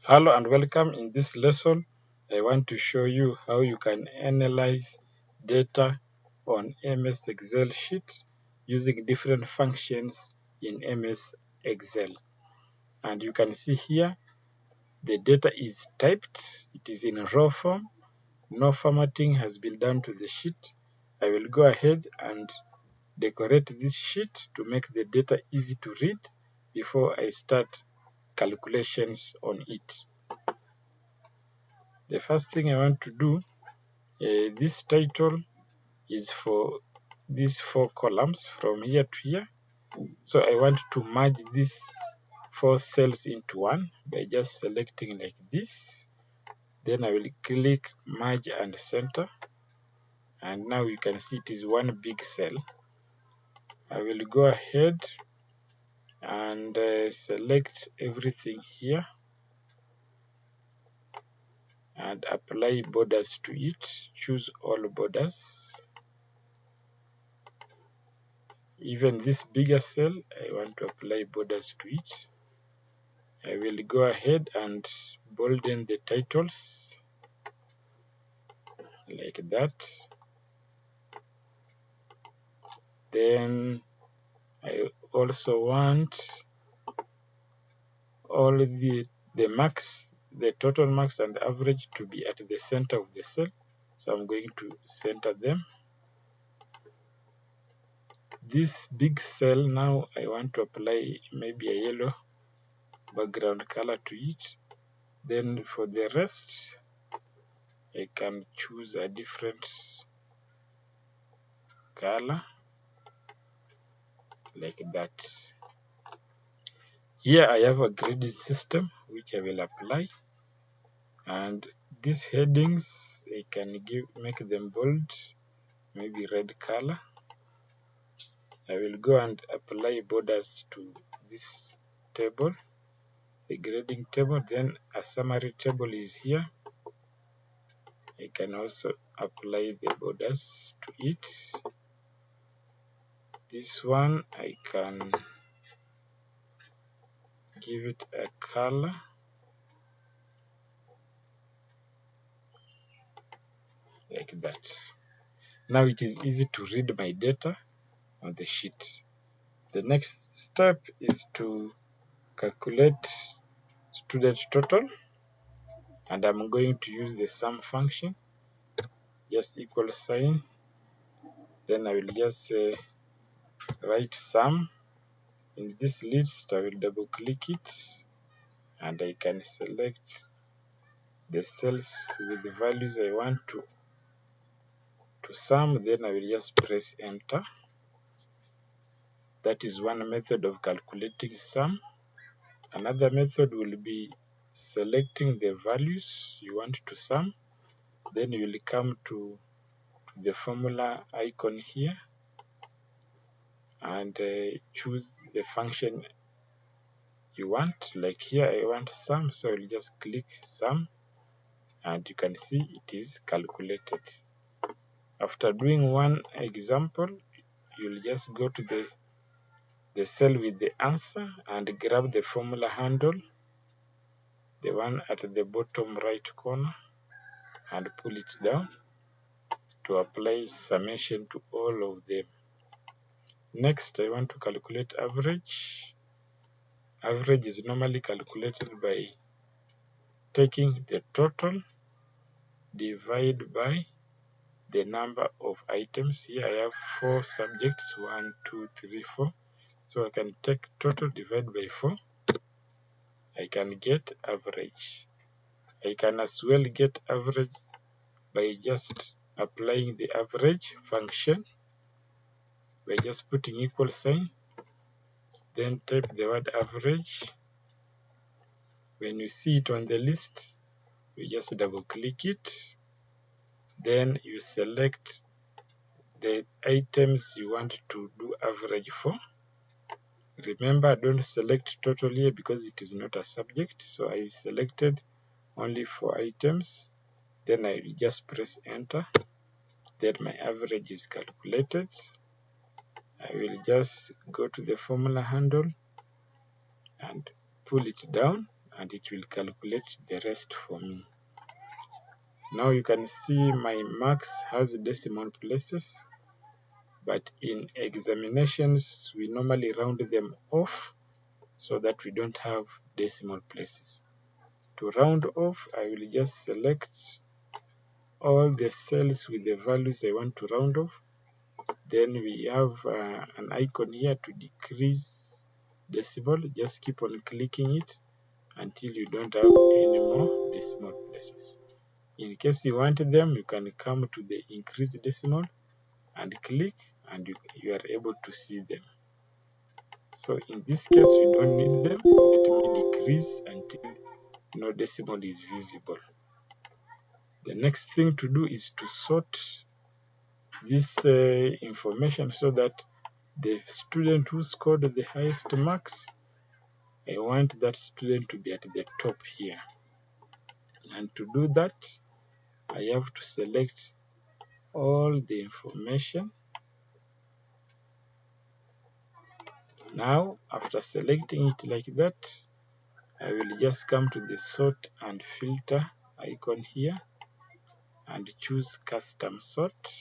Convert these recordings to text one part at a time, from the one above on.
Hello and welcome. In this lesson, I want to show you how you can analyze data on MS Excel sheet using different functions in MS Excel. And you can see here, the data is typed. It is in raw form. No formatting has been done to the sheet. I will go ahead and decorate this sheet to make the data easy to read before I start calculations on it. The first thing I want to do, this title is for these 4 columns from here to here. So I want to merge these 4 cells into one by just selecting like this. Then I will click merge and center. And now you can see it is one big cell. I will go ahead and select everything here and apply borders to it. Choose all borders. Even this bigger cell, I want to apply borders to it. I will go ahead and bolden the titles like that. Then I also want all the marks, the total marks and average to be at the center of the cell. So I'm going to center them. This big cell now I want to apply maybe a yellow background color to it. Then for the rest, I can choose a different color like that. Here I have a grading system which I will apply, and these headings I can make them bold, maybe red color. I will go and apply borders to this table, the grading table. Then a summary table is here. I can also apply the borders to it. This one I can give it a color like that. Now it is easy to read my data on the sheet. The next step is to calculate student total, and I'm going to use the sum function, just equal sign. Then I will just write sum. In this list, I will double click it, and I can select the cells with the values I want to sum. Then I will just press enter. That is one method of calculating sum. Another method will be selecting the values you want to sum. Then you will come to the formula icon here and choose the function you want. Like here I want sum, so I will just click sum, and you can see it is calculated. After doing one example, you'll just go to the cell with the answer and grab the formula handle, the one at the bottom right corner, and pull it down to apply summation to all of them. Next, I want to calculate average. Average is normally calculated by taking the total divided by the number of items. Here I have 4 subjects, 1, 2, 3, 4. So I can take total divided by 4. I can get average. I can as well get average by just applying the average function, by just putting equal sign, then type the word average. When you see it on the list, you just double click it. Then you select the items you want to do average for. Remember, don't select total here because it is not a subject. So I selected only 4 items. Then I will just press enter. Then my average is calculated. I will just go to the formula handle and pull it down and it will calculate the rest for me. Now you can see my marks has decimal places, but in examinations we normally round them off so that we don't have decimal places. To round off, I will just select all the cells with the values I want to round off. Then we have an icon here to decrease decimal. Just keep on clicking it until you don't have any more decimal places. In case you want them, you can come to the increase decimal and click, and you are able to see them. So in this case, we don't need them. Let me decrease until no decimal is visible. The next thing to do is to sort this information so that the student who scored the highest marks, I want that student to be at the top here. And to do that, I have to select all the information. Now, after selecting it like that, I will just come to the sort and filter icon here and choose custom sort.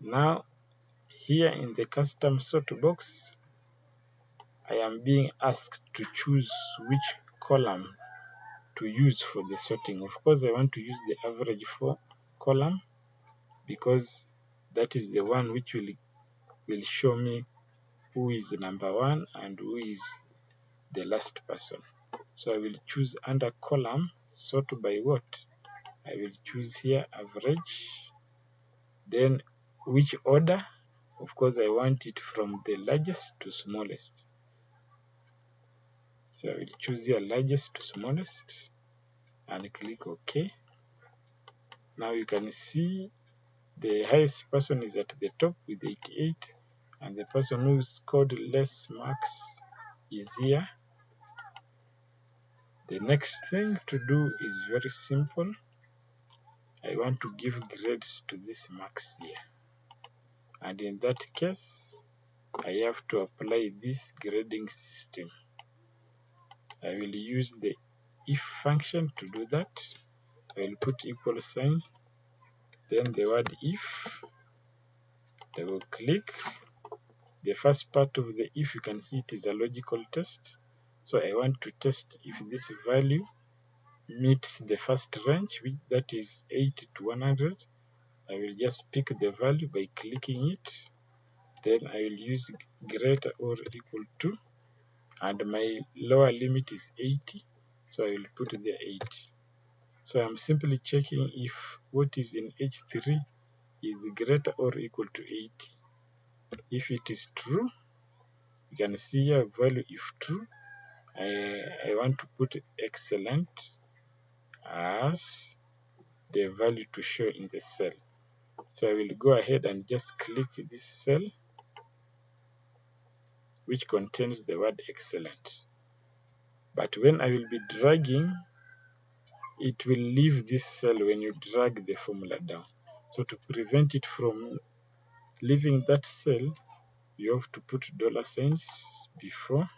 Now, here in the custom sort box, I am being asked to choose which column to use for the sorting. Of course, I want to use the average for column because that is the one which will show me who is number one and who is the last person. So I will choose under column, sort by what? I will choose here average. Then which order? Of course, I want it from the largest to smallest. So I will choose here largest to smallest and click OK. Now you can see the highest person is at the top with 88, and the person who scored less marks is here. The next thing to do is very simple. I want to give grades to these marks here. And in that case, I have to apply this grading system. I will use the if function to do that. I will put equal sign, then the word if, double click. The first part of the if, you can see it is a logical test. So I want to test if this value meets the first range, that is 80 to 100. I will just pick the value by clicking it. Then I will use greater or equal to, and my lower limit is 80, so I will put the 80. So I'm simply checking if what is in H3 is greater or equal to 80. If it is true, you can see here value if true. I want to put excellent as the value to show in the cell. So I will go ahead and just click this cell which contains the word excellent. But when I will be dragging, it will leave this cell when you drag the formula down. So to prevent it from leaving that cell, you have to put $signs before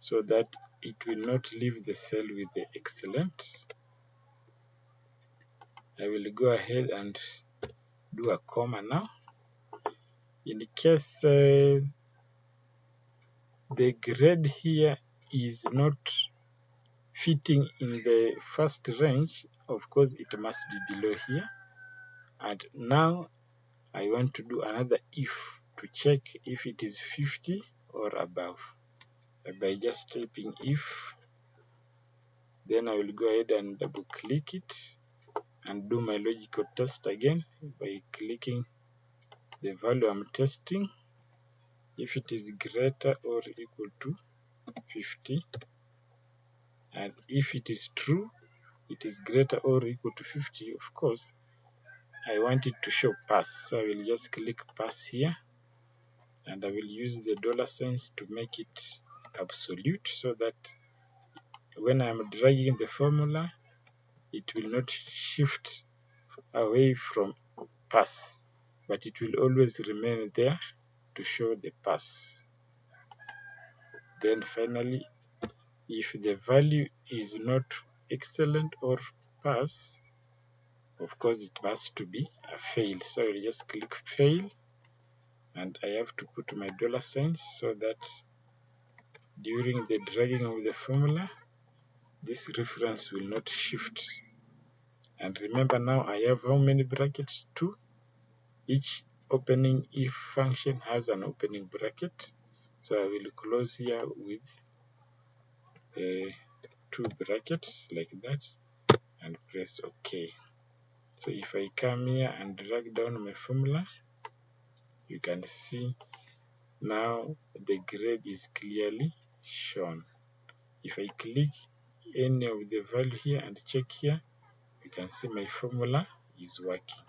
so that it will not leave the cell with the excellent. I will go ahead and do a comma now. In case the grade here is not fitting in the first range, of course it must be below here. And now I want to do another if to check if it is 50 or above. By just typing if, then I will go ahead and double click it and do my logical test again by clicking the value I'm testing. If it is greater or equal to 50, and if it is true, it is greater or equal to 50, of course, I want it to show pass. So I will just click pass here, and I will use the $signs to make it absolute so that when I'm dragging the formula, it will not shift away from pass, but it will always remain there to show the pass. Then finally, if the value is not excellent or pass, of course it has to be a fail. So I'll just click fail, and I have to put my $signs so that during the dragging of the formula, this reference will not shift. And remember, now I have how many brackets? 2. Each opening if function has an opening bracket. So I will close here with 2 brackets like that and press OK. So if I come here and drag down my formula, you can see now the grade is clearly shown. If I click any of the value here and check here, you can see my formula is working.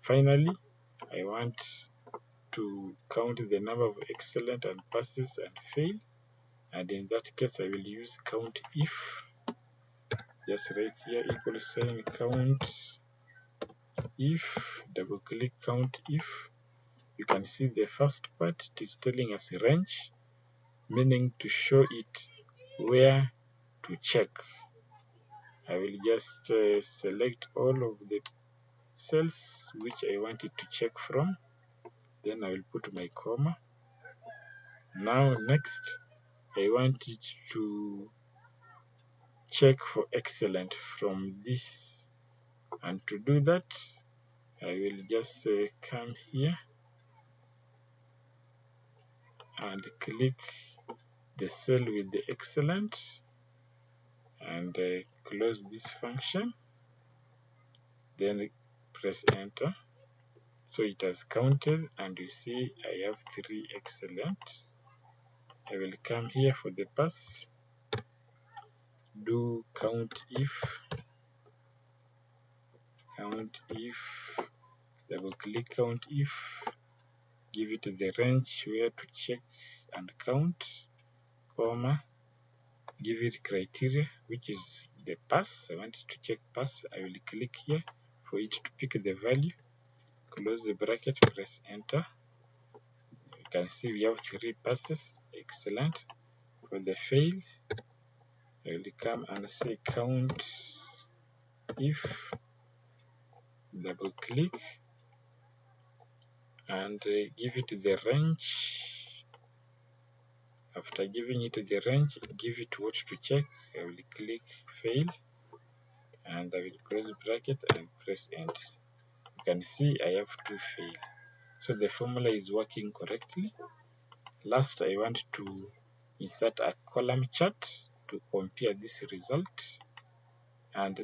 Finally, I want to count the number of excellent and passes and fail, and in that case I will use count if. Just right here equal sign count if, double click count if. You can see the first part, it is telling us range, meaning to show it where to check. I will just select all of the cells which I wanted to check from. Then I will put my comma. Now next, I want it to check for excellent from this. And to do that, I will just come here and click the cell with the excellent and close this function. Then press enter. So it has counted, and you see I have 3 excellent. I will come here for the pass, do count if, double click count if, give it the range where to check and count, comma, give it criteria, which is the pass. I want to check pass. I will click here for it to pick the value, close the bracket, press enter. You can see we have 3 passes, excellent. For the fail, I will come and say count if, double click, and give it the range. After giving it the range, give it what to check. I will click fail, and I will close bracket and press enter. You can see I have 2 fail. So the formula is working correctly. Last, I want to insert a column chart to compare this result, and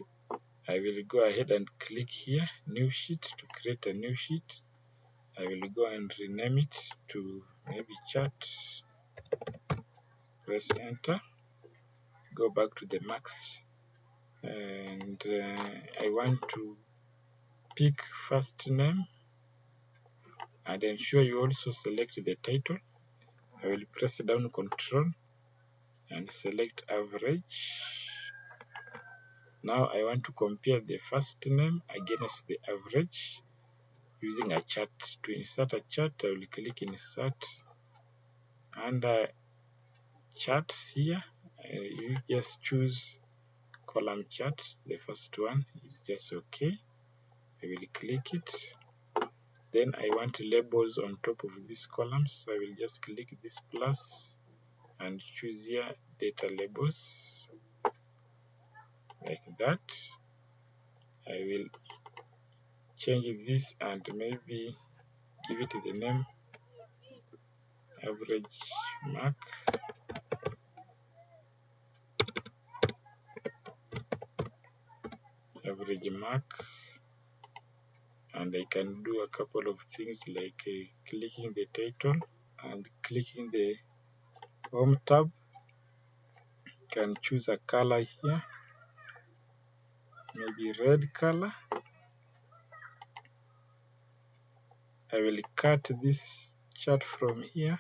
I will go ahead and click here, new sheet, to create a new sheet. I will go and rename it to maybe chart, press enter, go back to the max, and I want to pick first name, and ensure you also select the title. I will press down Control and select average. Now I want to compare the first name against the average using a chart. To insert a chart, I will click insert. Under charts here, you just choose column chart. The first one is just okay. I will click it. Then I want labels on top of these columns, so I will just click this plus and choose here data labels like that. I will change this and maybe give it the name average mark. Average mark, and I can do a couple of things like clicking the title and clicking the home tab. Can choose a color here, maybe red color. I will cut this chart from here,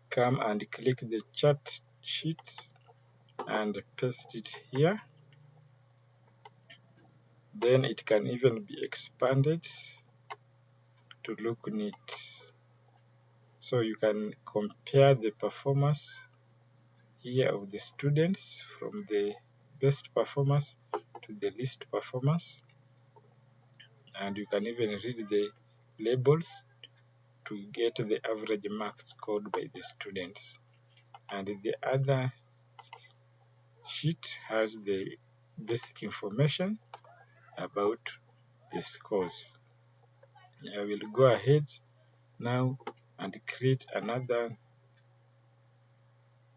come and click the chart sheet and paste it here. Then it can even be expanded to look neat. So you can compare the performance here of the students from the best performers to the least performers, and you can even read the labels to get the average marks scored by the students. And the other sheet has the basic information about the scores. I will go ahead now and create another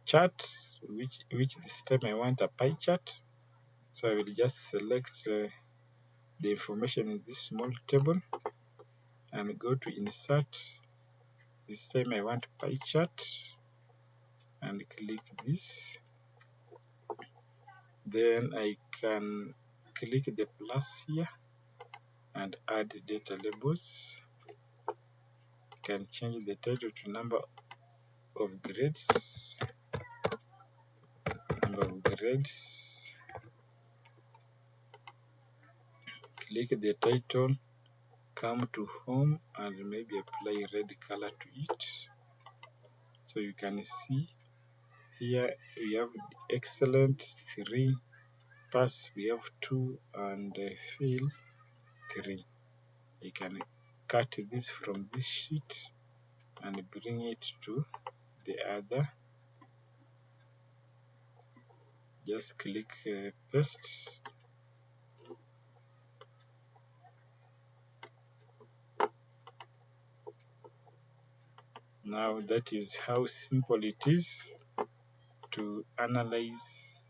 chart, which this time I want a pie chart. So I will just select the information in this small table and go to insert. This time I want pie chart and click this. Then I can click the plus here and add data labels. Can change the title to number of grades. Click the title, come to home, and maybe apply red color to it. So you can see here we have excellent 3, pass we have 2, and fail 3. You can cut this from this sheet and bring it to the other. Just click paste. Now that is how simple it is to analyze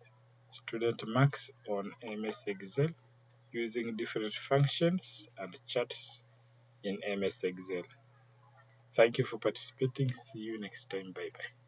student marks on MS Excel using different functions and charts in MS Excel. Thank you for participating. See you next time. Bye bye.